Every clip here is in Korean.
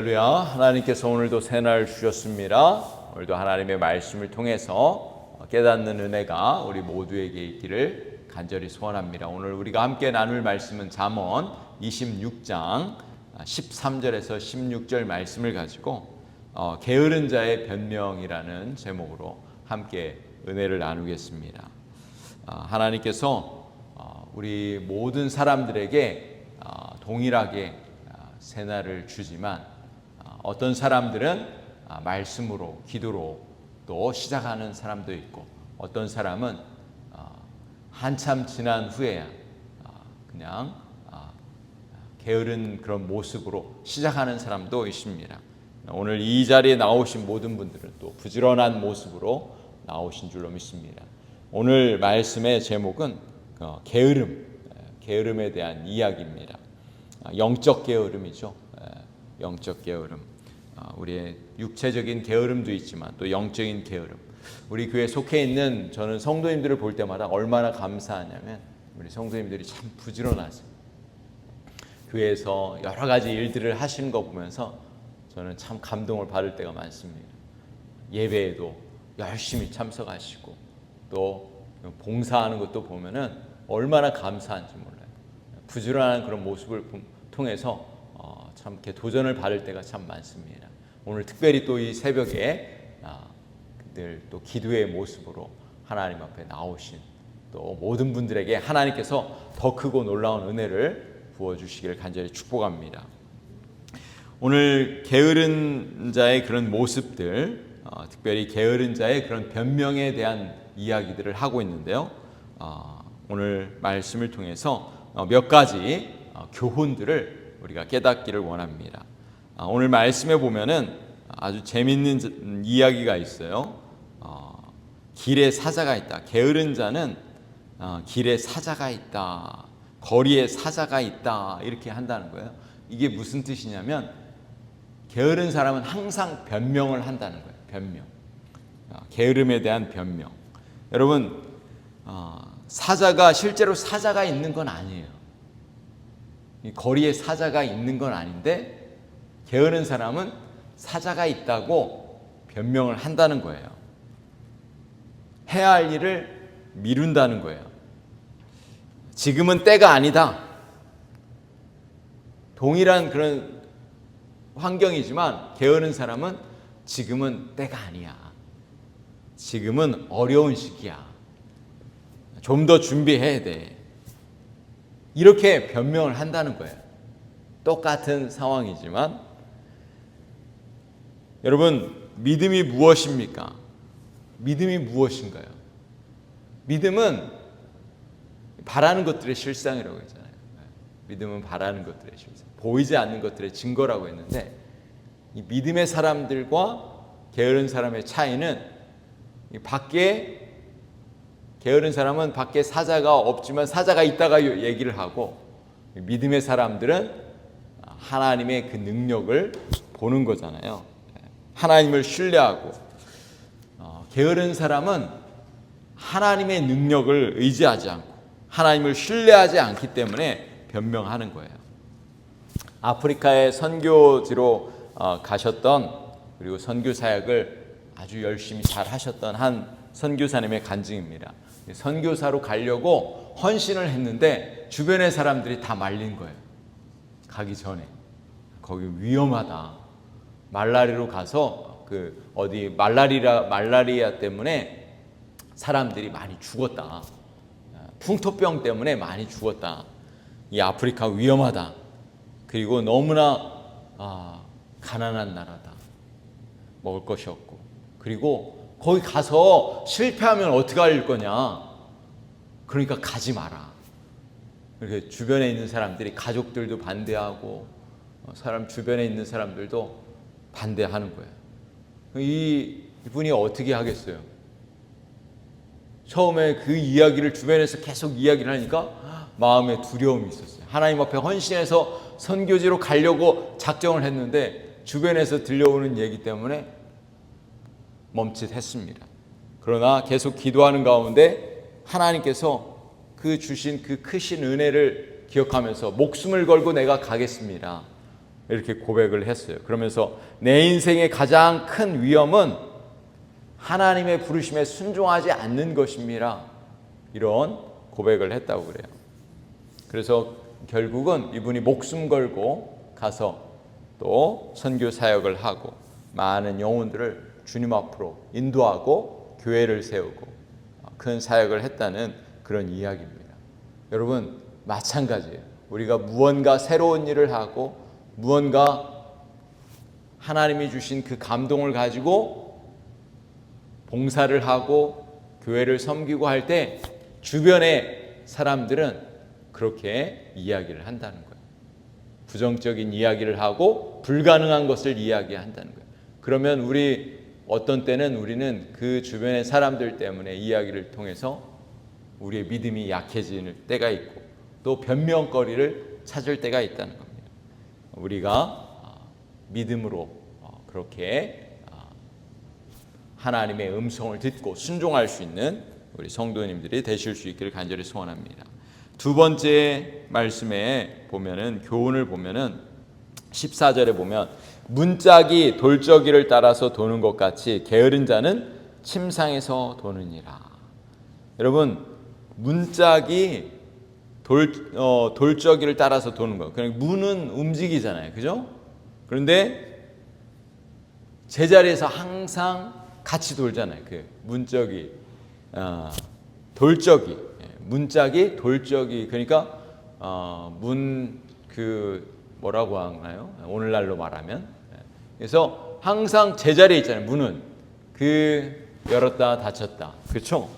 할렐루야. 하나님께서 오늘도 새날 주셨습니다. 오늘도 하나님의 말씀을 통해서 깨닫는 은혜가 우리 모두에게 있기를 간절히 소원합니다. 오늘 우리가 함께 나눌 말씀은 잠언 26장 13절에서 16절 말씀을 가지고 게으른 자의 변명이라는 제목으로 함께 은혜를 나누겠습니다. 하나님께서 우리 모든 사람들에게 동일하게 새날을 주지만 어떤 사람들은 말씀으로, 기도로 또 시작하는 사람도 있고, 어떤 사람은 한참 지난 후에야 그냥 게으른 그런 모습으로 시작하는 사람도 있습니다. 오늘 이 자리에 나오신 모든 분들은 또 부지런한 모습으로 나오신 줄로 믿습니다. 오늘 말씀의 제목은 게으름에 대한 이야기입니다. 영적 게으름이죠. 영적 게으름. 우리의 육체적인 게으름도 있지만 또 영적인 게으름. 우리 교회에 속해 있는 저는 성도님들을 볼 때마다 얼마나 감사하냐면 우리 성도님들이 참 부지런하세요. 교회에서 여러 가지 일들을 하시는 거 보면서 저는 참 감동을 받을 때가 많습니다. 예배에도 열심히 참석하시고 또 봉사하는 것도 보면은 얼마나 감사한지 몰라요. 부지런한 그런 모습을 통해서 참 이렇게 도전을 받을 때가 참 많습니다. 오늘 특별히 또 이 새벽에 늘 또 기도의 모습으로 하나님 앞에 나오신 또 모든 분들에게 하나님께서 더 크고 놀라운 은혜를 부어주시기를 간절히 축복합니다. 오늘 게으른 자의 그런 모습들, 특별히 게으른 자의 그런 변명에 대한 이야기들을 하고 있는데요. 오늘 말씀을 통해서 몇 가지 교훈들을 우리가 깨닫기를 원합니다. 오늘 말씀에 보면은 아주 재밌는 이야기가 있어요. 길에 사자가 있다. 게으른 자는 길에 사자가 있다. 거리에 사자가 있다. 이렇게 한다는 거예요. 이게 무슨 뜻이냐면 게으른 사람은 항상 변명을 한다는 거예요. 변명. 게으름에 대한 변명. 여러분, 사자가 실제로 사자가 있는 건 아니에요. 이 거리에 사자가 있는 건 아닌데 게으른 사람은 사자가 있다고 변명을 한다는 거예요. 해야 할 일을 미룬다는 거예요. 지금은 때가 아니다. 동일한 그런 환경이지만 게으른 사람은 지금은 때가 아니야. 지금은 어려운 시기야. 좀 더 준비해야 돼. 이렇게 변명을 한다는 거예요. 똑같은 상황이지만 여러분, 믿음이 무엇입니까? 믿음이 무엇인가요? 믿음은 바라는 것들의 실상이라고 했잖아요. 믿음은 바라는 것들의 실상, 보이지 않는 것들의 증거라고 했는데 이 믿음의 사람들과 게으른 사람의 차이는 밖에 게으른 사람은 밖에 사자가 없지만 사자가 있다가 얘기를 하고 믿음의 사람들은 하나님의 그 능력을 보는 거잖아요. 하나님을 신뢰하고 게으른 사람은 하나님의 능력을 의지하지 않고 하나님을 신뢰하지 않기 때문에 변명하는 거예요. 아프리카에 선교지로 가셨던 그리고 선교 사역을 아주 열심히 잘 하셨던 한 선교사님의 간증입니다. 선교사로 가려고 헌신을 했는데 주변의 사람들이 다 말린 거예요. 가기 전에 거기 위험하다. 말라리아로 가서 말라리아 때문에 사람들이 많이 죽었다. 풍토병 때문에 많이 죽었다. 이 아프리카 위험하다. 그리고 너무나 가난한 나라다. 먹을 것이 없고. 그리고 거기 가서 실패하면 어떻게 할 거냐. 그러니까 가지 마라. 이렇게 주변에 있는 사람들이, 가족들도 반대하고 주변에 있는 사람들도 반대하는 거예요. 이분이 어떻게 하겠어요? 처음에 그 이야기를 주변에서 계속 이야기를 하니까 마음에 두려움이 있었어요. 하나님 앞에 헌신해서 선교지로 가려고 작정을 했는데 주변에서 들려오는 얘기 때문에 멈칫했습니다. 그러나 계속 기도하는 가운데 하나님께서 주신 그 크신 은혜를 기억하면서 목숨을 걸고 내가 가겠습니다. 이렇게 고백을 했어요. 그러면서 내 인생의 가장 큰 위험은 하나님의 부르심에 순종하지 않는 것입니다. 이런 고백을 했다고 그래요. 그래서 결국은 이분이 목숨 걸고 가서 또 선교 사역을 하고 많은 영혼들을 주님 앞으로 인도하고 교회를 세우고 큰 사역을 했다는 그런 이야기입니다. 여러분 마찬가지예요. 우리가 무언가 새로운 일을 하고 무언가 하나님이 주신 그 감동을 가지고 봉사를 하고 교회를 섬기고 할 때 주변의 사람들은 그렇게 이야기를 한다는 거예요. 부정적인 이야기를 하고 불가능한 것을 이야기한다는 거예요. 그러면 어떤 때는 우리는 그 주변의 사람들 때문에 이야기를 통해서 우리의 믿음이 약해지는 때가 있고 또 변명거리를 찾을 때가 있다는 겁니다. 우리가 믿음으로 그렇게 하나님의 음성을 듣고 순종할 수 있는 우리 성도님들이 되실 수 있기를 간절히 소원합니다. 두 번째 말씀에 보면은 교훈을 보면은 14절에 보면 문짝이 돌저기를 따라서 도는 것 같이 게으른 자는 침상에서 도느니라. 여러분 문짝이 돌저기를 따라서 도는 거예요. 그러니까 문은 움직이잖아요, 그죠? 그런데 제자리에서 항상 같이 돌잖아요. 그 문짝이 돌저기, 문짝이 돌저기. 그러니까 뭐라고 하나요? 오늘날로 말하면. 그래서 항상 제자리에 있잖아요. 문은 열었다 닫혔다, 그렇죠?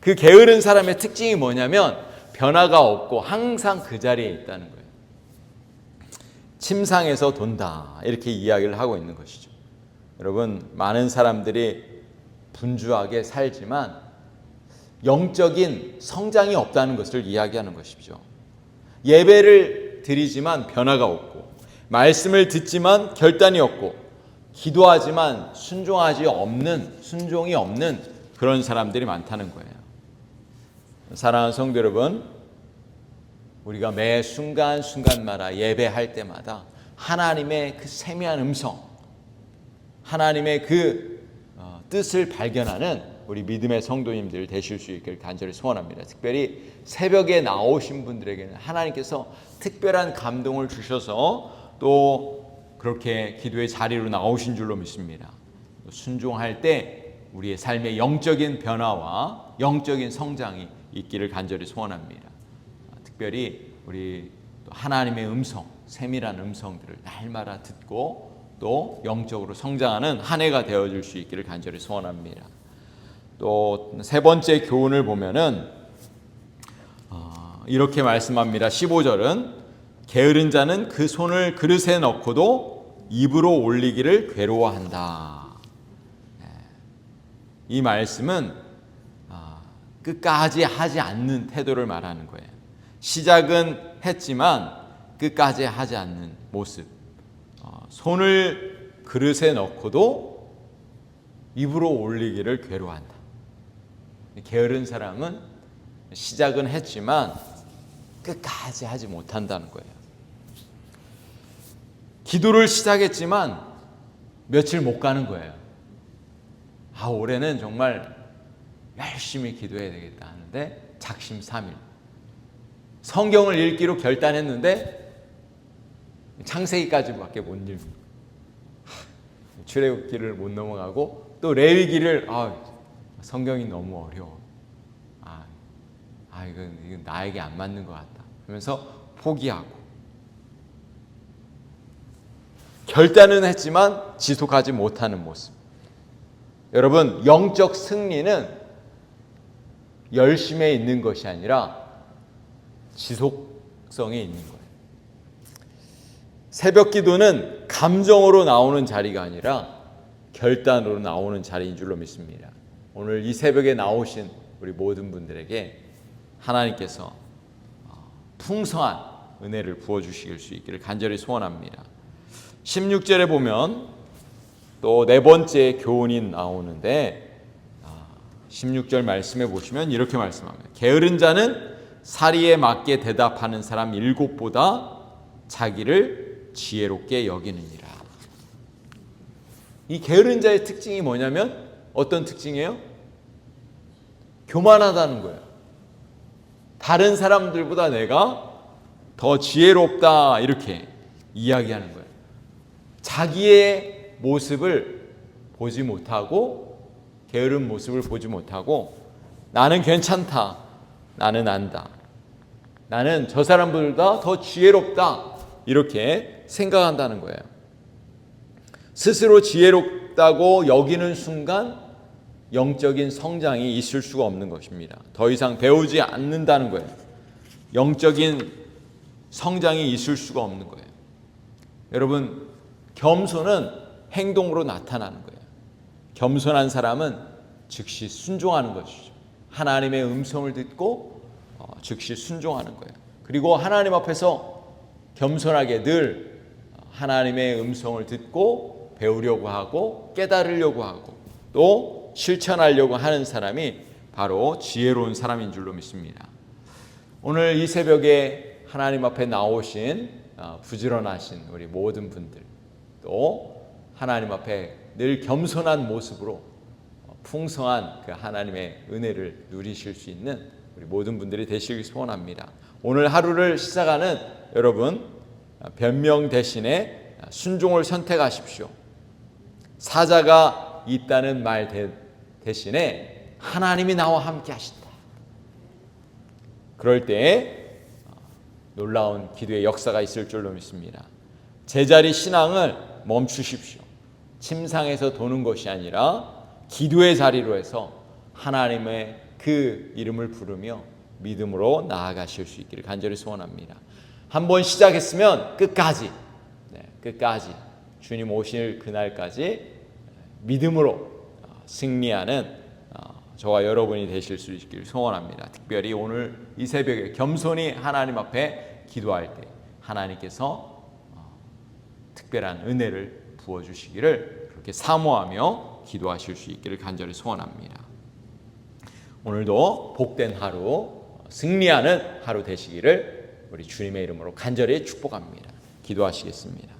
그 게으른 사람의 특징이 뭐냐면 변화가 없고 항상 그 자리에 있다는 거예요. 침상에서 돈다, 이렇게 이야기를 하고 있는 것이죠. 여러분 많은 사람들이 분주하게 살지만 영적인 성장이 없다는 것을 이야기하는 것이죠. 예배를 드리지만 변화가 없고 말씀을 듣지만 결단이 없고 기도하지만 순종이 없는 그런 사람들이 많다는 거예요. 사랑하는 성도 여러분, 우리가 매 순간순간마다 예배할 때마다 하나님의 그 세미한 음성, 하나님의 그 뜻을 발견하는 우리 믿음의 성도님들 되실 수 있기를 간절히 소원합니다. 특별히 새벽에 나오신 분들에게는 하나님께서 특별한 감동을 주셔서 또 그렇게 기도의 자리로 나오신 줄로 믿습니다. 순종할 때 우리의 삶의 영적인 변화와 영적인 성장이 있기를 간절히 소원합니다. 특별히 우리 또 하나님의 음성, 세밀한 음성들을 날마다 듣고 또 영적으로 성장하는 한 해가 되어줄 수 있기를 간절히 소원합니다. 또 세 번째 교훈을 보면은 이렇게 말씀합니다. 15절은 게으른 자는 그 손을 그릇에 넣고도 입으로 올리기를 괴로워한다. 이 말씀은 끝까지 하지 않는 태도를 말하는 거예요. 시작은 했지만 끝까지 하지 않는 모습. 손을 그릇에 넣고도 입으로 올리기를 괴로워한다. 게으른 사람은 시작은 했지만 끝까지 하지 못한다는 거예요. 기도를 시작했지만 며칠 못 가는 거예요. 올해는 정말 열심히 기도해야 되겠다 하는데 작심삼일. 성경을 읽기로 결단했는데 창세기까지밖에 못 읽는, 출애굽기를 못 넘어가고 또 레위기를 성경이 너무 어려워. 이건 나에게 안 맞는 것 같다 하면서 포기하고, 결단은 했지만 지속하지 못하는 모습. 여러분, 영적 승리는 열심에 있는 것이 아니라 지속성에 있는 거예요. 새벽 기도는 감정으로 나오는 자리가 아니라 결단으로 나오는 자리인 줄로 믿습니다. 오늘 이 새벽에 나오신 우리 모든 분들에게 하나님께서 풍성한 은혜를 부어주실 수 있기를 간절히 소원합니다. 16절에 보면 또 네 번째 교훈이 나오는데 16절 말씀해 보시면 이렇게 말씀합니다. 게으른 자는 사리에 맞게 대답하는 사람 7보다 자기를 지혜롭게 여기느니라. 이 게으른 자의 특징이 뭐냐면 어떤 특징이에요? 교만하다는 거예요. 다른 사람들보다 내가 더 지혜롭다 이렇게 이야기하는 거예요. 자기의 모습을 보지 못하고 게으른 모습을 보지 못하고 나는 괜찮다. 나는 안다. 나는 저 사람들보다 더 지혜롭다. 이렇게 생각한다는 거예요. 스스로 지혜롭다고 여기는 순간 영적인 성장이 있을 수가 없는 것입니다. 더 이상 배우지 않는다는 거예요. 영적인 성장이 있을 수가 없는 거예요. 여러분, 겸손은 행동으로 나타나는 거예요. 겸손한 사람은 즉시 순종하는 것이죠. 하나님의 음성을 듣고 즉시 순종하는 거예요. 그리고 하나님 앞에서 겸손하게 늘 하나님의 음성을 듣고 배우려고 하고 깨달으려고 하고 또 실천하려고 하는 사람이 바로 지혜로운 사람인 줄로 믿습니다. 오늘 이 새벽에 하나님 앞에 나오신 부지런하신 우리 모든 분들, 또 하나님 앞에 늘 겸손한 모습으로 풍성한 그 하나님의 은혜를 누리실 수 있는 우리 모든 분들이 되시길 소원합니다. 오늘 하루를 시작하는 여러분, 변명 대신에 순종을 선택하십시오. 사자가 있다는 말 대신에 하나님이 나와 함께 하신다. 그럴 때 놀라운 기도의 역사가 있을 줄로 믿습니다. 제자리 신앙을 멈추십시오. 침상에서 도는 것이 아니라 기도의 자리로 해서 하나님의 그 이름을 부르며 믿음으로 나아가실 수 있기를 간절히 소원합니다. 한번 시작했으면 끝까지 주님 오실 그날까지 믿음으로 승리하는 저와 여러분이 되실 수 있기를 소원합니다. 특별히 오늘 이 새벽에 겸손히 하나님 앞에 기도할 때 하나님께서 특별한 은혜를 부어주시기를 그렇게 사모하며 기도하실 수 있기를 간절히 소원합니다. 오늘도 복된 하루, 승리하는 하루 되시기를 우리 주님의 이름으로 간절히 축복합니다. 기도하시겠습니다.